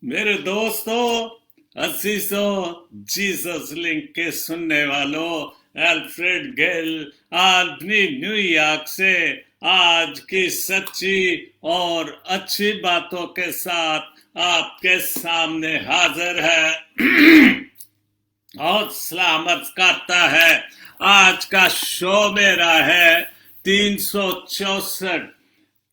मेरे दोस्तों, अजीजों, Jesus link के सुनने वालों, अल्फ्रेड गेल अपनी न्यूयॉर्क से आज की सच्ची और अच्छी बातों के साथ आपके सामने हाजिर है और सलामत करता है। आज का शो मेरा है 364,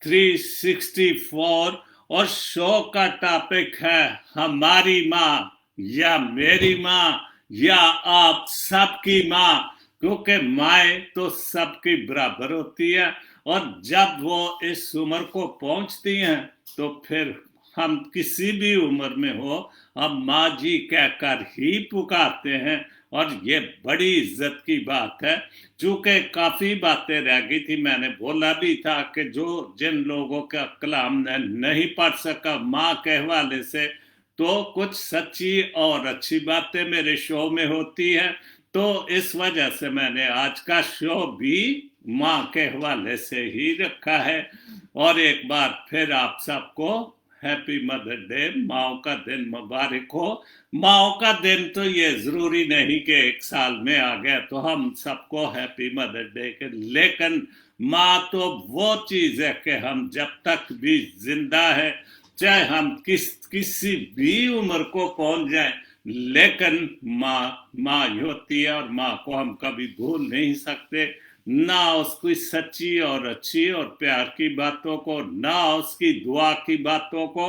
364, और शो का टॉपिक है हमारी माँ या मेरी माँ या आप सबकी माँ, क्योंकि माएँ तो सबकी बराबर होती है और जब वो इस उम्र को पहुंचती हैं तो फिर हम किसी भी उम्र में हो, हम माँ जी कहकर ही पुकारते हैं और ये बड़ी इज्जत की बात है। चूंकि काफी बातें रह गई थी, मैंने बोला भी था कि जो जिन लोगों का कलाम नहीं पढ़ सका माँ के हवाले से, तो कुछ सच्ची और अच्छी बातें मेरे शो में होती हैं, तो इस वजह से मैंने आज का शो भी माँ के हवाले से ही रखा है। और एक बार फिर आप सबको हैप्पी मदर डे, माओ का दिन मुबारक हो। माओ का दिन तो ये जरूरी नहीं कि एक साल में आ गया तो हम सबको हैप्पी मदर डे के, लेकिन माँ तो वो चीज है कि हम जब तक भी जिंदा है, चाहे हम किसी भी उम्र को पहुंच जाए, लेकिन माँ ही होती है और माँ को हम कभी भूल नहीं सकते। ना उसकी सच्ची और अच्छी और प्यार की बातों को, ना उसकी दुआ की बातों को।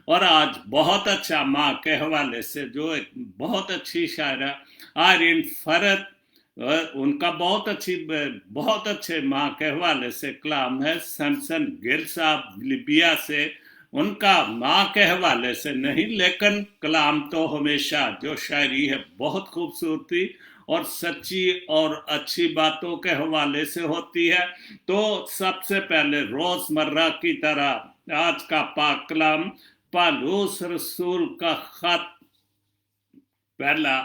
और आज बहुत अच्छा माँ के हवाले से जो एक बहुत अच्छी शायरा आयरीन फरत, उनका बहुत अच्छे माँ के हवाले से कलाम है। सैमसन गिल साहब लिबिया से, उनका माँ के हवाले से नहीं, लेकिन कलाम तो हमेशा जो शायरी है बहुत खूबसूरती और सच्ची और अच्छी बातों के हवाले से होती है। तो सबसे पहले रोजमर्रा की तरह आज का पाक कलाम पालूस रसूल का खत, पहला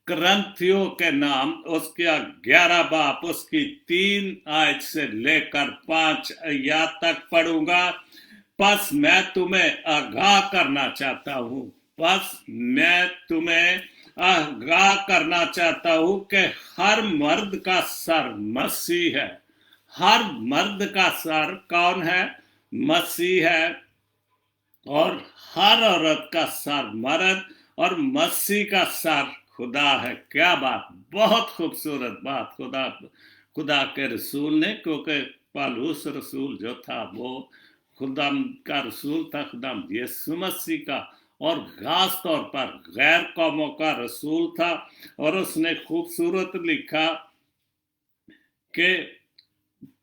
करंथियों के नाम, उसका 11 बाप, उसकी 3 आयत से लेकर 5 आयत तक पढ़ूंगा। बस मैं तुम्हें आगाह करना चाहता हूँ, बस मैं तुम्हें आगाह करना चाहता हूँ कि हर मर्द का सर मसीह है। हर मर्द का सर कौन है? मसीह है। और हर औरत का सर मर्द और मसीह का सर खुदा है। क्या बात, बहुत खूबसूरत बात खुदा के रसूल ने, क्योंकि पालूस रसूल जो था वो खुदा का रसूल था, खुदा यीशु मसीह का, और खास तौर पर गैर कौमों का रसूल था। और उसने खूबसूरत लिखा कि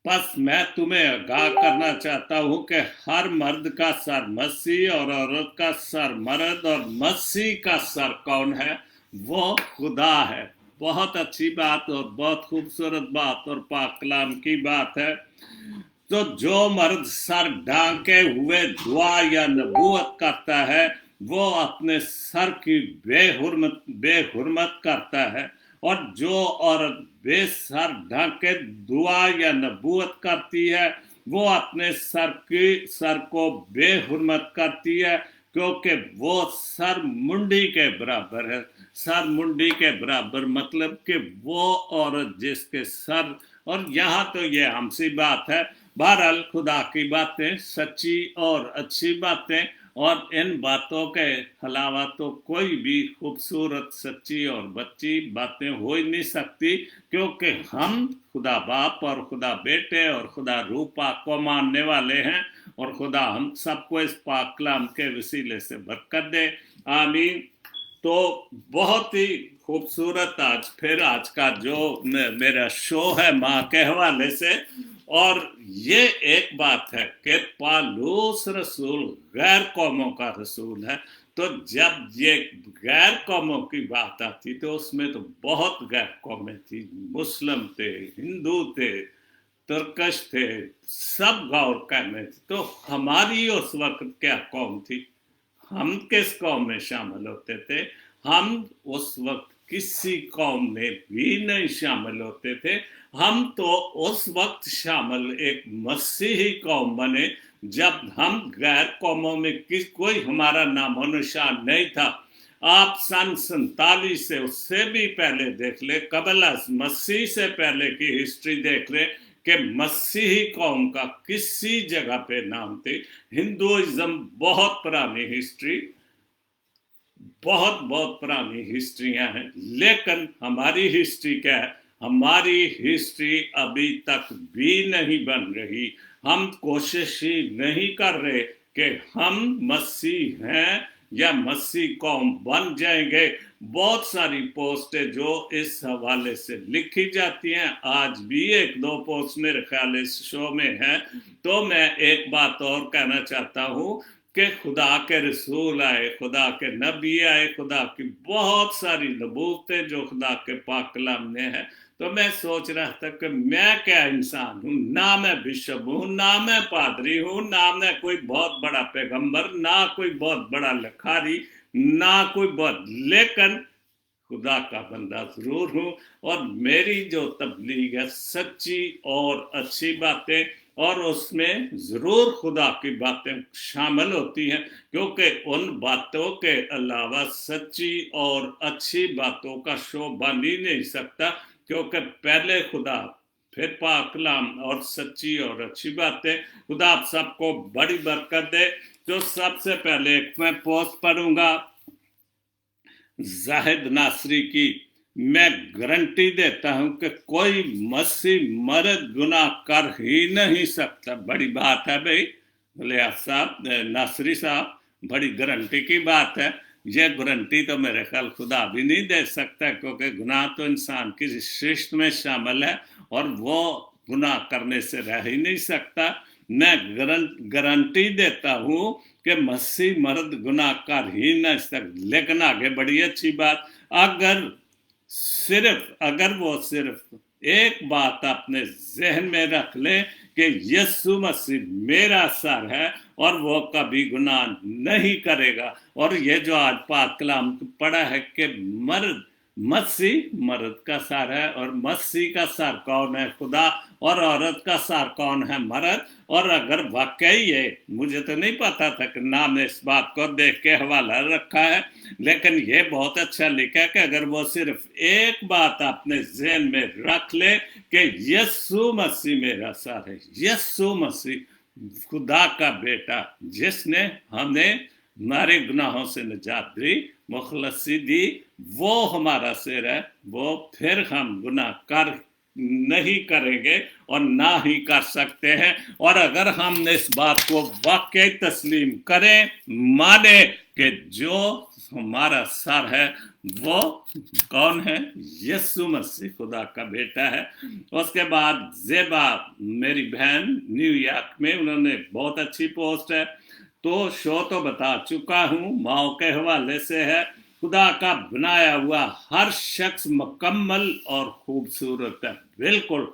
बस मैं तुम्हें आगाह करना चाहता हूं कि हर मर्द का सर मसीह और औरत का सर मर्द, और मसीह का सर कौन है? वो खुदा है। बहुत अच्छी बात और बहुत खूबसूरत बात और पाक कलाम की बात है। तो जो मर्द सर ढांके हुए दुआ या नबूवत करता है, वो अपने सर की बेहुरमत करता है। और जो औरत बेसर ढांके दुआ या नबूवत करती है, वो अपने सर को बेहुरमत करती है, क्योंकि वो सर मुंडी के बराबर है। सर मुंडी के बराबर मतलब कि वो औरत जिसके सर, और यहाँ तो ये हमसी बात है। बहरहाल खुदा की बातें सच्ची और अच्छी बातें, और इन बातों के अलावा तो कोई भी खूबसूरत सच्ची और बच्ची बातें हो ही नहीं सकती, क्योंकि हम खुदा बाप और खुदा बेटे और खुदा रूह पाक को मानने वाले हैं। और खुदा हम सबको इस पाक कलाम के वसीले से बरकत दे, आमीन। तो बहुत ही खूबसूरत आज का जो मेरा शो है माँ के हवाले से। और ये एक बात है कि पालूस रसूल गैर कौमों का रसूल है। तो जब ये गैर कौमों की बात आती तो उसमें तो बहुत गैर कौमें थी, मुस्लिम थे, हिंदू थे, तुर्कश थे, सब गौर करने थे। तो हमारी उस वक्त क्या कौम थी? हम किस कौम में शामिल होते थे? हम उस वक्त किसी कौम में भी नहीं शामिल होते थे। हम तो उस वक्त शामिल एक मसीही कौम बने जब हम गैर कौमों में कोई हमारा नामो निशान नहीं था। आप सन 47 से, उससे भी पहले देख ले, कबल मसीह से पहले की हिस्ट्री देख ले कि मसीही कौम का किसी जगह पे नाम थी। हिंदुइज्म बहुत पुरानी हिस्ट्री, बहुत बहुत पुरानी हिस्ट्रियां हैं, लेकिन हमारी हिस्ट्री क्या है? हमारी हिस्ट्री अभी तक भी नहीं बन रही। हम कोशिश ही नहीं कर रहे कि हम मसीह हैं या मसीह कौम बन जाएंगे। बहुत सारी पोस्टें जो इस हवाले से लिखी जाती हैं, आज भी एक दो पोस्ट मेरे ख्याल इस शो में है। तो मैं एक बात और कहना चाहता हूँ कि खुदा के रसूल आए, खुदा के नबी आए, खुदा की बहुत सारी नबूवतें जो खुदा के पाक कलाम में है। तो मैं सोच रहा था कि मैं क्या इंसान हूँ, ना मैं बिशप हूँ, ना मैं पादरी हूँ, ना मैं कोई बहुत बड़ा पैगंबर, ना कोई बहुत बड़ा लखारी, ना कोई बहुत, लेकिन खुदा का बंदा जरूर हूँ। और मेरी जो तबलीग है सच्ची और अच्छी बातें, और उसमें जरूर खुदा की बातें शामिल होती हैं, क्योंकि उन बातों के अलावा सच्ची और अच्छी बातों का शो बन ही नहीं सकता, क्योंकि पहले खुदा, फिर पाक कलाम और सच्ची और अच्छी बातें। खुदा आप सबको बड़ी बरकत दे। जो सबसे पहले मैं पोस्ट पढ़ूंगा जाहिद नासरी की। मैं गारंटी देता हूं कि कोई मसीह मर्द गुनाह कर ही नहीं सकता। बड़ी बात है भाई लियाज साहब, नासरी साहब, बड़ी गारंटी की बात है। यह गारंटी तो मेरे ख्याल खुदा भी नहीं दे सकता, क्योंकि गुनाह तो इंसान की सृष्टि में शामिल है और वो गुनाह करने से रह ही नहीं सकता। मैं गारंटी देता हूं कि मसीह मर्द गुनाह कर ही नहीं सकता। लेकिन आगे बड़ी अच्छी बात, अगर वो सिर्फ एक बात अपने जहन में रख ले कि यीशु मसीह मेरा सर है और वो कभी गुनाह नहीं करेगा। और ये जो आज पाक कलाम पढ़ा है कि मसीह मर्द का सर है, और मसीह का सर कौन है? खुदा। और औरत का सर कौन है? मर्द। और अगर वाकई ये, मुझे तो नहीं पता था कि नाम ने इस बात को देख के हवाला रखा है, लेकिन ये बहुत अच्छा लिखा है कि अगर वो सिर्फ एक बात अपने ज़हन में रख ले कि यीशु मसीह मेरा सर है, यीशु मसीह खुदा का बेटा, जिसने हमें हमारे गुनाहों से निजात दी, मुखलसी दी, वो हमारा सिर है, वो फिर हम गुनाह कर नहीं करेंगे और ना ही कर सकते हैं। और अगर हम इस बात को वाकई तस्लीम करें, माने कि जो हमारा सर है वो कौन है? यीशु मसीह खुदा का बेटा है। उसके बाद जेबा मेरी बहन न्यूयॉर्क में, उन्होंने बहुत अच्छी पोस्ट है। तो शो तो बता चुका हूं, माओ के हवाले से है। खुदा का बनाया हुआ हर शख्स मुकम्मल और खूबसूरत है। बिल्कुल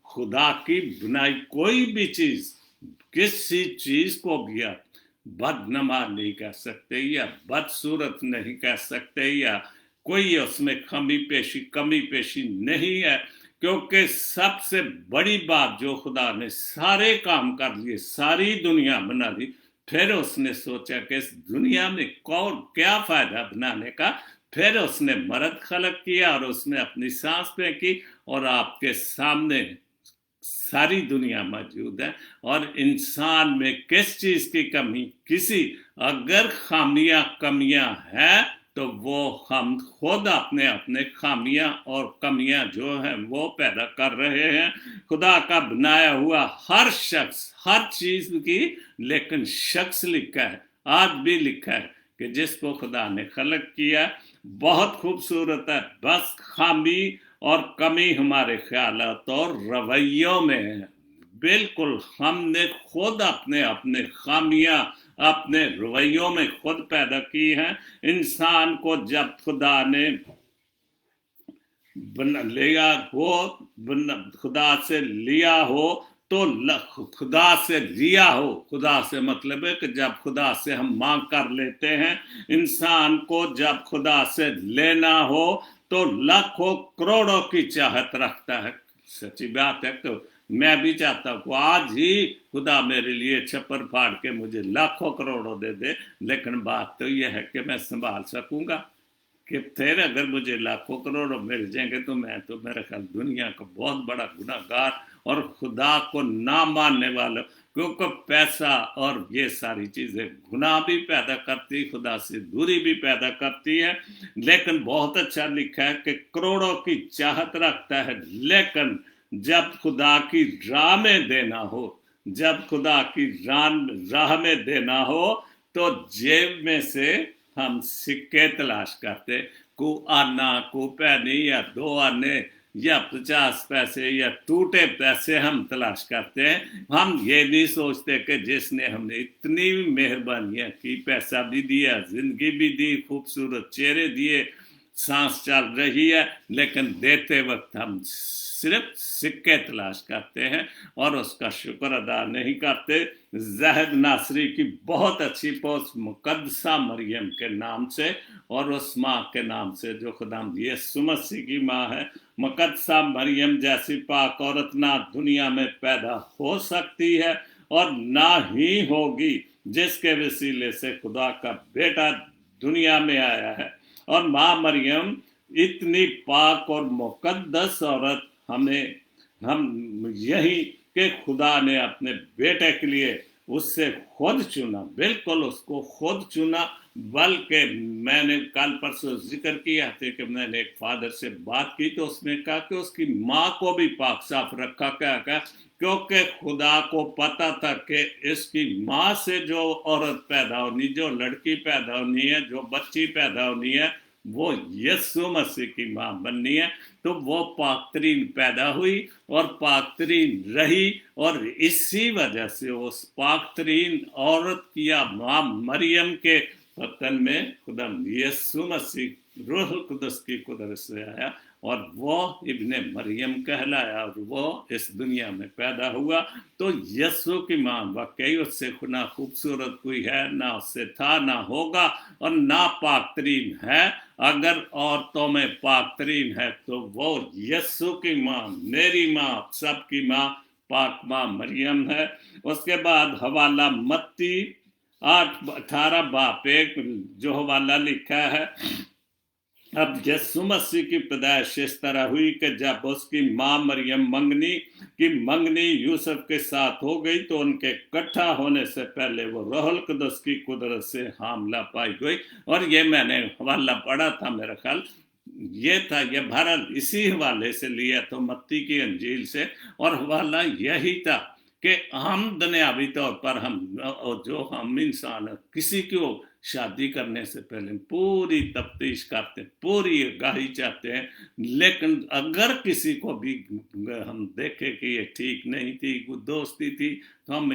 खुदा की बनाई कोई भी चीज, किसी चीज को भी आप बदनमा नहीं कह सकते या बदसूरत नहीं कह सकते, या कोई उसमें कमी पेशी नहीं है, क्योंकि सबसे बड़ी बात जो खुदा ने सारे काम कर लिए, सारी दुनिया बना दी, फिर उसने सोचा कि इस दुनिया में कौन क्या फायदा बनाने का। फिर उसने मर्द खलक किया और उसने अपनी सांस फेंकी, और आपके सामने सारी दुनिया मौजूद है। और इंसान में किस चीज की कमी, किसी अगर कमियां हैं तो वो हम खुद अपने खामियां और कमियां जो हैं वो पैदा कर रहे हैं। खुदा का बनाया हुआ हर शख्स, हर चीज की, लेकिन शख्स लिखा है, आज भी लिखा है कि जिसको खुदा ने खलक किया बहुत खूबसूरत है, बस खामी और कमी हमारे ख्यालात और रवैयों में है। बिल्कुल हमने खुद अपने खामियां अपने रवैयों में खुद पैदा की हैं। इंसान को जब खुदा ने लिया हो, खुदा से लिया हो, तो खुदा से लिया हो, खुदा से मतलब है कि जब खुदा से हम मांग कर लेते हैं। इंसान को जब खुदा से लेना हो तो लाखों करोड़ों की चाहत रखता है। सच्ची बात है। तो मैं भी चाहता हूँ आज ही खुदा मेरे लिए छप्पर फाड़ के मुझे लाखों करोड़ों दे दे, लेकिन बात तो यह है कि मैं संभाल सकूंगा कि फिर अगर मुझे लाखों करोड़ों मिल जाएंगे तो मैं तो मेरा ख्याल दुनिया का बहुत बड़ा गुनाहगार और खुदा को ना मानने वाला, क्योंकि पैसा और ये सारी चीजें गुनाह भी पैदा करती, खुदा से दूरी भी पैदा करती है। लेकिन बहुत अच्छा लिखा है कि करोड़ों की चाहत रखता है, लेकिन जब खुदा की राह में देना हो, जब खुदा की राह में देना हो तो जेब में से हम सिक्के तलाश करते, को आना को पैनी या 2 आने या 50 पैसे या टूटे पैसे हम तलाश करते हैं। हम ये नहीं सोचते कि जिसने हमने इतनी मेहरबानियां की, पैसा भी दिया, जिंदगी भी दी, खूबसूरत चेहरे दिए, सांस चल रही है, लेकिन देते वक्त हम सिर्फ सिक्के तलाश करते हैं और उसका शुक्र अदा नहीं करते। ज़ाहिद नासरी की बहुत अच्छी पोस्ट मुकद्दसा मरियम के नाम से और उस माँ के नाम से जो खुदा यीशु मसीह की माँ है। मुकद्दसा मरियम जैसी पाक औरत ना दुनिया में पैदा हो सकती है और ना ही होगी, जिसके वसीले से खुदा का बेटा दुनिया में आया है। और माँ मरियम इतनी पाक और मुकद्दस औरत हम यही कि खुदा ने अपने बेटे के लिए उससे खुद चुना, बिल्कुल उसको खुद चुना। बल्कि मैंने कल परसों जिक्र किया था कि मैंने एक फादर से बात की तो उसने कहा कि उसकी माँ को भी पाक साफ रखा। क्या कहा? क्योंकि खुदा को पता था कि इसकी माँ से जो औरत पैदा होनी, जो लड़की पैदा होनी है, जो बच्ची पैदा होनी है, वो यीशु मसीह की माँ बननी है। तो वो पाकतरीन पैदा हुई और पाकतरीन रही, और इसी वजह से उस पाकतरीन औरत की माँ मरियम के वतन में खुदा यीशु मसीह रूह कुदस की कुदरत से आया और वो इब्ने मरियम कहलाया और वो इस दुनिया में पैदा हुआ। तो यीशु की माँ वाकई उससे ना खूबसूरत कोई है, ना उससे था, ना होगा और ना पाकतरीन है। अगर औरतों में पाकतरीन है तो वो यीशु की माँ, मेरी माँ, सबकी माँ, पाक माँ मरियम है। उसके बाद हवाला मत्ती 8:18 बाप एक जो हवाला लिखा है, अब यीशु मसीह की पैदाइश इस तरह हुई कि जब उसकी माँ मरियम मंगनी यूसुफ के साथ हो गई तो उनके इकट्ठा होने से पहले वो रूहुल कुदस की कुदरत से हामला पाई गई। और ये मैंने हवाला पढ़ा था, मेरा ख्याल ये था, ये भारत इसी हवाले से लिया तो मत्ती की अंजील से, और हवाला यही था कि हम दुनियावी तौर पर हम इंसान किसी को शादी करने से पहले पूरी तफ्तीश करते, पूरी आगाही चाहते हैं। लेकिन अगर किसी को भी हम देखें कि ये ठीक नहीं थी, दोस्ती थी, तो हम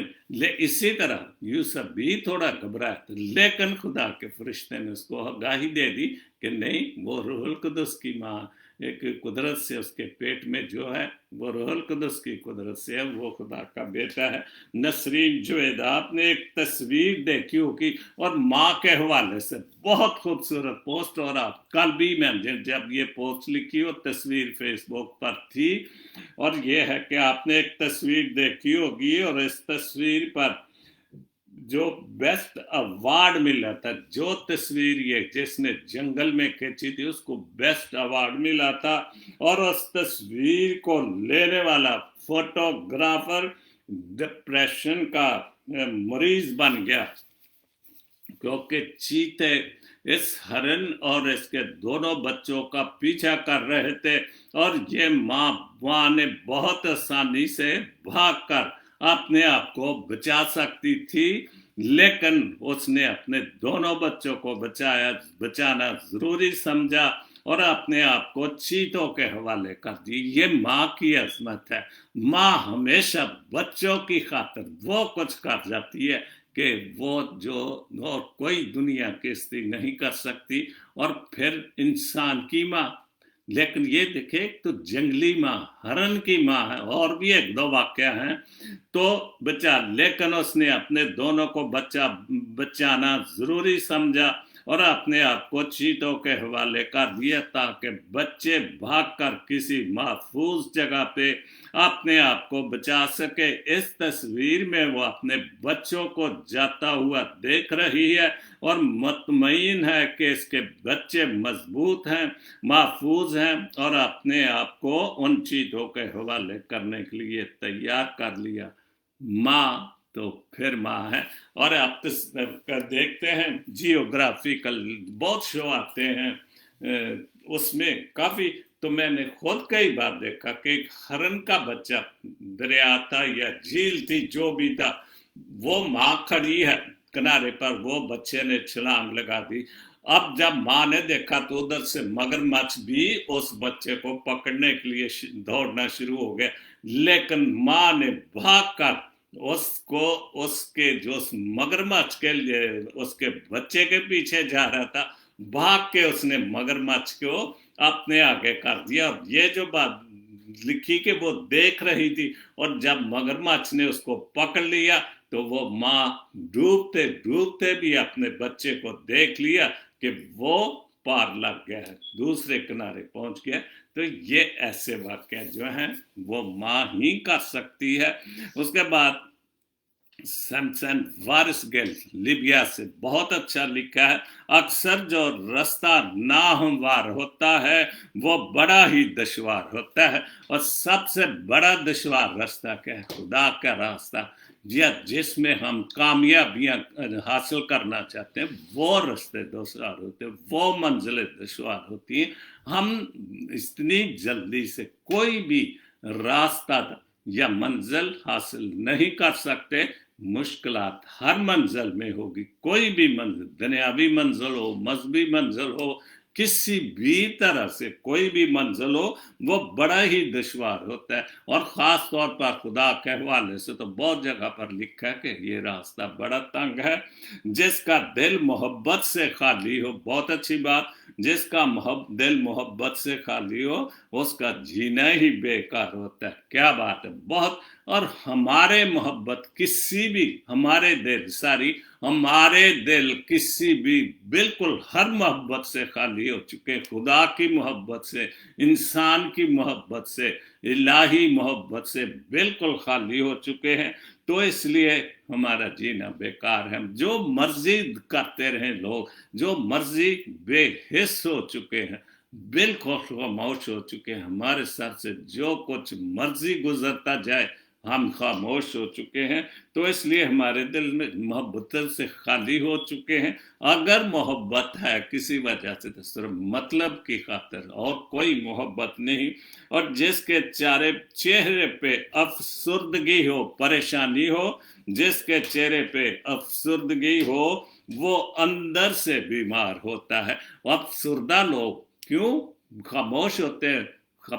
इसी तरह यूसुफ भी थोड़ा घबराया था, लेकिन खुदा के फरिश्ते ने उसको आगाही दे दी कि नहीं, वो रूहुल कुदस की माँ एक कुदरत से उसके पेट में जो है वो रूहुल कुदस की कुदरत से है, वो खुदा का बेटा है। नसरीन जुवेदा, आपने एक तस्वीर देखी होगी और माँ के हवाले से बहुत खूबसूरत पोस्ट, और आप कल भी मैंने जब ये पोस्ट लिखी वो तस्वीर फेसबुक पर थी, और ये है कि आपने एक तस्वीर देखी होगी और इस तस्वीर पर जो बेस्ट अवार्ड मिला था, जो तस्वीर ये जिसने जंगल में खींची थी उसको बेस्ट अवार्ड मिला था, और उस तस्वीर को लेने वाला फोटोग्राफर डिप्रेशन का मरीज बन गया, क्योंकि चीते इस हरण और इसके दोनों बच्चों का पीछा कर रहे थे, और ये माँ ने बहुत आसानी से भागकर अपने आप को बचा सकती थी, लेकिन उसने अपने दोनों बच्चों को बचाना जरूरी समझा और अपने आप को चीतों के हवाले कर दी। ये माँ की अजमत है। माँ हमेशा बच्चों की खातिर वो कुछ कर जाती है कि वो जो और कोई दुनिया की स्त्री नहीं कर सकती। और फिर इंसान की माँ, लेकिन ये देखे तो जंगली माँ, हरण की माँ है, और भी 1-2 वाक्य हैं तो बचा, लेकिन उसने अपने दोनों को बचाना जरूरी समझा اور اپنے آپ کو چیتوں کے حوالے کر دیا تاکہ بچے بھاگ کر کسی محفوظ جگہ پہ اپنے آپ کو بچا سکے۔ اس تصویر میں وہ اپنے بچوں کو جاتا ہوا دیکھ رہی ہے اور مطمئن ہے کہ اس کے بچے مضبوط ہیں، محفوظ ہیں، اور اپنے آپ کو ان چیزوں کے حوالے کرنے کے لیے تیار کر لیا۔ ماں تو پھر ماں ہے۔ اور آپ دیکھتے ہیں جیوگرافیکل بہت شو آتے ہیں، اس میں کافی، تو میں نے خود کئی بار دیکھا کہ ایک ہرن کا بچہ، دریا تھا یا جھیل تھی جو بھی تھا، وہ ماں کھڑی ہے کنارے پر، وہ بچے نے چھلانگ لگا دی۔ اب جب ماں نے دیکھا تو ادھر سے مگرمچھ بھی اس بچے کو پکڑنے کے لیے دوڑنا شروع ہو گیا، لیکن ماں نے بھاگ کر اس کو، اس کے جو مگرمچھ کے لیے اس کے بچے کے پیچھے جا رہا تھا، بھاگ کے اس نے مگرمچھ کو اپنے آگے کر دیا۔ اور یہ جو بات لکھی کہ وہ دیکھ رہی تھی، اور جب مگرمچھ نے اس کو پکڑ لیا تو وہ ماں ڈوبتے ڈوبتے بھی اپنے بچے کو دیکھ لیا کہ وہ پار لگ گیا ہے، دوسرے کنارے پہنچ گیا۔ تو یہ ایسے واقعہ جو ہیں وہ ماں ہی کر سکتی ہے۔ اس کے بعد سیمسن وارس گل لیبیا سے بہت اچھا لکھا ہے، اکثر جو رستہ ناہموار ہوتا ہے وہ بڑا ہی دشوار ہوتا ہے، اور سب سے بڑا دشوار راستہ کیا ہے؟ خدا کا راستہ، یا جس میں ہم کامیابیاں حاصل کرنا چاہتے ہیں، وہ رستے دشوار ہوتے ہیں، وہ منزلیں دشوار ہوتی ہیں۔ ہم اتنی جلدی سے کوئی بھی راستہ یا منزل حاصل نہیں کر سکتے، مشکلات ہر منزل میں ہوگی، کوئی بھی منزل، دنیاوی منزل ہو، مذہبی منزل ہو، کسی بھی طرح سے کوئی بھی منزل ہو، وہ بڑا ہی دشوار ہوتا ہے۔ اور خاص طور پر خدا کے حوالے سے تو بہت جگہ پر لکھا ہے کہ یہ راستہ بڑا تنگ ہے، جس کا دل محبت سے خالی ہو، بہت اچھی بات، جس کا دل محبت سے خالی ہو اس کا جینا ہی بیکار ہوتا ہے۔ کیا بات ہے، بہت۔ اور ہمارے محبت کسی بھی، ہمارے دل کسی بھی بالکل ہر محبت سے خالی ہو چکے، خدا کی محبت سے، انسان کی محبت سے، الہی محبت سے بالکل خالی ہو چکے ہیں۔ تو اس لیے ہمارا جینا بیکار ہے، جو مرضی کرتے رہیں لوگ، جو مرضی، بے حس ہو چکے ہیں، بالکل خاموش ہو چکے ہیں، ہمارے سر سے جو کچھ مرضی گزرتا جائے ہم خاموش ہو چکے ہیں۔ تو اس لیے ہمارے دل میں محبت سے خالی ہو چکے ہیں۔ اگر محبت ہے کسی وجہ سے تو صرف مطلب کی خاطر، اور کوئی محبت نہیں۔ اور جس کے چہرے پہ افسردگی ہو، پریشانی ہو، جس کے چہرے پہ افسردگی ہو، وہ اندر سے بیمار ہوتا ہے۔ افسردہ لوگ کیوں خاموش ہوتے ہیں،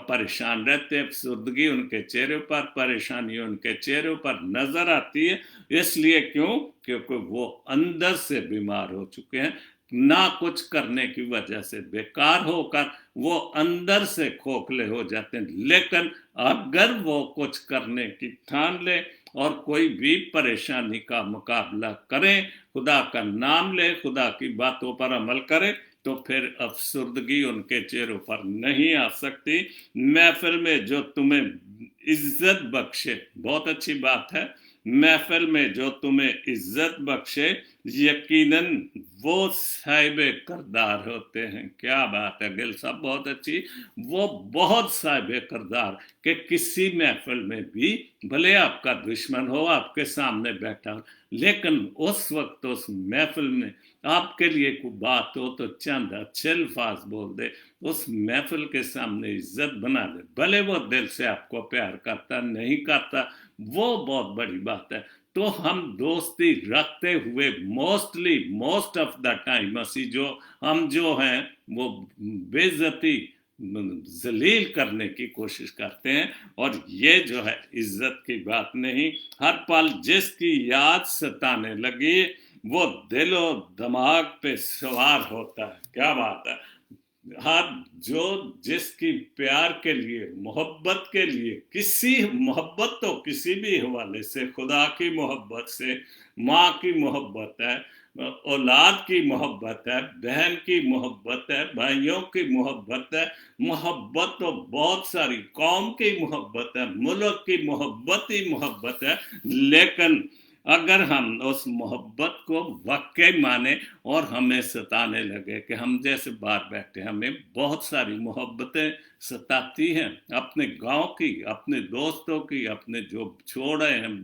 پریشان رہتے ہیں، افسردگی ان کے چہرے پر، پریشانی ان کے چہرے پر نظر آتی ہے، اس لیے کیوں؟ کیونکہ وہ اندر سے بیمار ہو چکے ہیں، نہ کچھ کرنے کی وجہ سے بیکار ہو کر وہ اندر سے کھوکھلے ہو جاتے ہیں۔ لیکن اگر وہ کچھ کرنے کی ٹھان لے اور کوئی بھی پریشانی کا مقابلہ کریں، خدا کا نام لے، خدا کی باتوں پر عمل کرے، تو پھر افسردگی ان کے چہروں پر نہیں آ سکتی۔ محفل میں جو تمہیں عزت بخشے، بہت اچھی بات ہے، محفل میں جو تمہیں عزت بخشے یقیناً وہ صاحب کردار ہوتے ہیں۔ کیا بات ہے گل صاحب، بہت اچھی، وہ بہت صاحب کردار کہ کسی محفل میں بھی بھلے آپ کا دشمن ہو آپ کے سامنے بیٹھا ہو، لیکن اس وقت اس محفل میں آپ کے لیے کوئی بات ہو تو چند اچھے الفاظ بول دے، اس محفل کے سامنے عزت بنا دے، بھلے وہ دل سے آپ کو پیار کرتا نہیں کرتا، وہ بہت بڑی بات ہے۔ تو ہم دوستی رکھتے ہوئے موسٹ آف دا ٹائم ہم جو ہیں وہ بے عزتی، ذلیل کرنے کی کوشش کرتے ہیں، اور یہ جو ہے عزت کی بات نہیں۔ ہر پل جس کی یاد ستانے لگی وہ دل و دماغ پہ سوار ہوتا ہے۔ کیا بات ہے، ہر جس کی پیار کے لیے، محبت کے لیے، محبت تو کسی بھی حوالے سے، خدا کی محبت سے، ماں کی محبت ہے، औलाद की मोहब्बत है, बहन की मोहब्बत है, भाइयों की मोहब्बत है। मोहब्बत तो बहुत सारी, कौम की मोहब्बत है, मुल्क की मोहब्बत ही मोहब्बत है। लेकिन अगर हम उस मोहब्बत को वाकई माने और हमें सताने लगे कि हम जैसे बाहर बैठे, हमें बहुत सारी मोहब्बतें सताती हैं, अपने गांव की, अपने दोस्तों की, अपने जो छोड़े हैं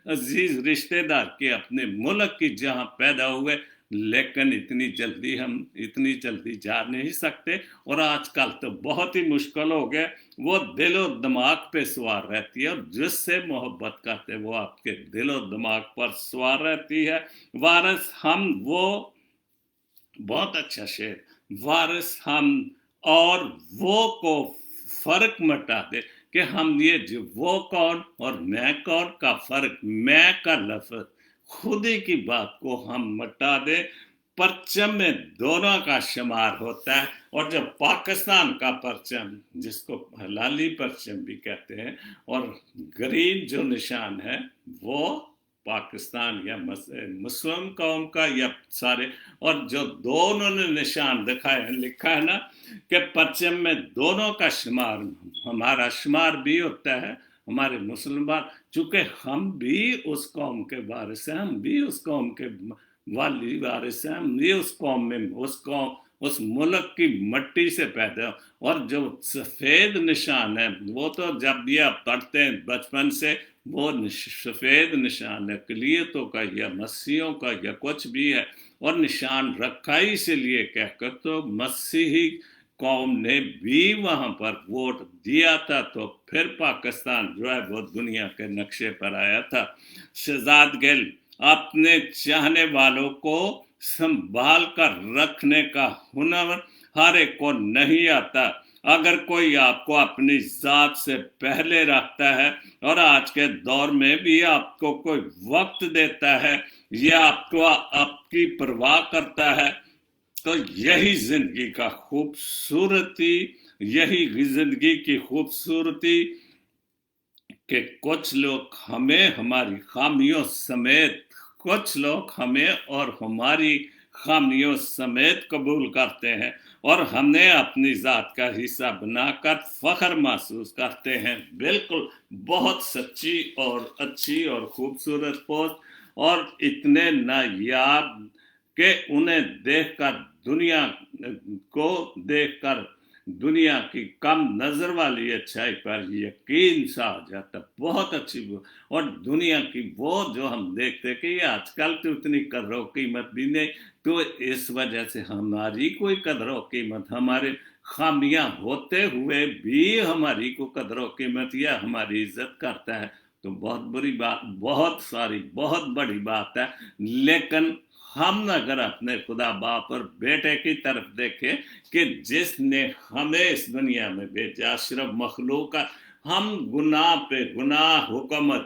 अजीज रिश्तेदार की, अपने मुल्क की जहां पैदा हुए। लेकिन इतनी जल्दी जा नहीं सकते। और आजकल तो बहुत ही मुश्किल हो गया, वो दिलो दिमाग पे सवार रहती है, और जिससे मोहब्बत करते हैं वो आपके दिलो दिमाग पर सवार रहती है। वारिस हम वो, बहुत अच्छा शेर, वारिस हम और वो को फर्क मटा दे कि हम ये जो वो कौन और मैं कौन का फर्क, मैं का लफ्ज, खुदी की बात को हम मटा दे। परचम में दोनों का शुमार होता है। और जब पाकिस्तान का परचम, जिसको हलाली परचम भी कहते हैं, और ग्रीन जो निशान है वो पाकिस्तान या मुस्लिम कौम का या सारे, और जो दोनों ने निशान दिखाए हैं, लिखा है ना कि परचम में दोनों का शुमार, हमारा शुमार भी होता है, हमारे मुसलमान, चूंकि हम भी उस कौम के वारिस हैं, हम भी उस कौम के वाली वारिस हैं, हम भी उस कौम में, उस कौम, उस मुल्क की मट्टी से पैदा। और जो सफेद निशान है वो तो जब भी आप पढ़ते हैं बचपन से, वो सफेद निशान अकलियतों का या मसीहों का या कुछ भी है, और निशान रखा ही इसीलिए कहकर तो मसीही कौम ने भी वहां पर वोट दिया था, तो फिर पाकिस्तान जो है वो दुनिया के नक्शे पर आया था। शहजाद गिल अपने चाहने वालों को संभाल कर रखने का हुनर हर एक को नहीं आता। अगर कोई आपको अपनी जात से पहले रखता है और आज के दौर में भी आपको कोई वक्त देता है या आपको आपकी परवाह करता है, तो यही जिंदगी का खूबसूरती, यही जिंदगी की खूबसूरती कि कुछ लोग हमें हमारी खामियों समेत, कुछ लोग हमें और हमारी खामियों समेत कबूल करते हैं, और हमें अपनी ज़ात का हिस्सा बनाकर फ़ख्र महसूस करते हैं। बिल्कुल, बहुत सच्ची और अच्छी और खूबसूरत पोस्ट, और इतने नायाब कि उन्हें देखकर दुनिया को देखकर दुनिया की कम नजर वाली अच्छाई पर यकीन सा आ जाता। बहुत अच्छी और दुनिया की वो जो हम देखते कि आजकल तो इतनी कदर कीमत भी नहीं, तो इस वजह से हमारी कोई कदर कीमत, हमारे खामियां होते हुए भी हमारी को कदर कीमत या हमारी इज्जत करता है, तो बहुत बुरी बात, बहुत सारी, बहुत बड़ी बात है। लेकिन हम अगर अपने खुदा बाप और बेटे की तरफ देखें कि जिसने हमें इस दुनिया में भेजा, सिर्फ मखलूक, हम गुनाह पे गुनाह, हुक्म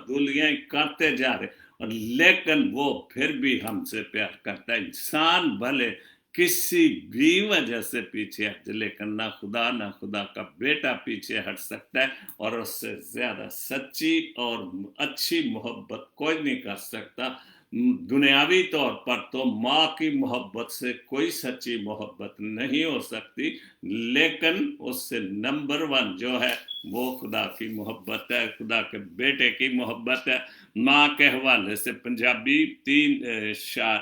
दूलियां करते जा रहे, और लेकिन वो फिर भी हमसे प्यार करता है। इंसान भले किसी भी वजह से पीछे हट, लेकिन ना खुदा का बेटा पीछे हट सकता है, और उससे ज्यादा सच्ची और अच्छी मोहब्बत कोई नहीं कर सकता। दुनियावी तौर पर तो माँ की मोहब्बत से कोई सच्ची मोहब्बत नहीं हो सकती, लेकिन उससे नंबर वन जो है वो खुदा की मोहब्बत है, खुदा के बेटे की मोहब्बत है। माँ के हवाले से पंजाबी 3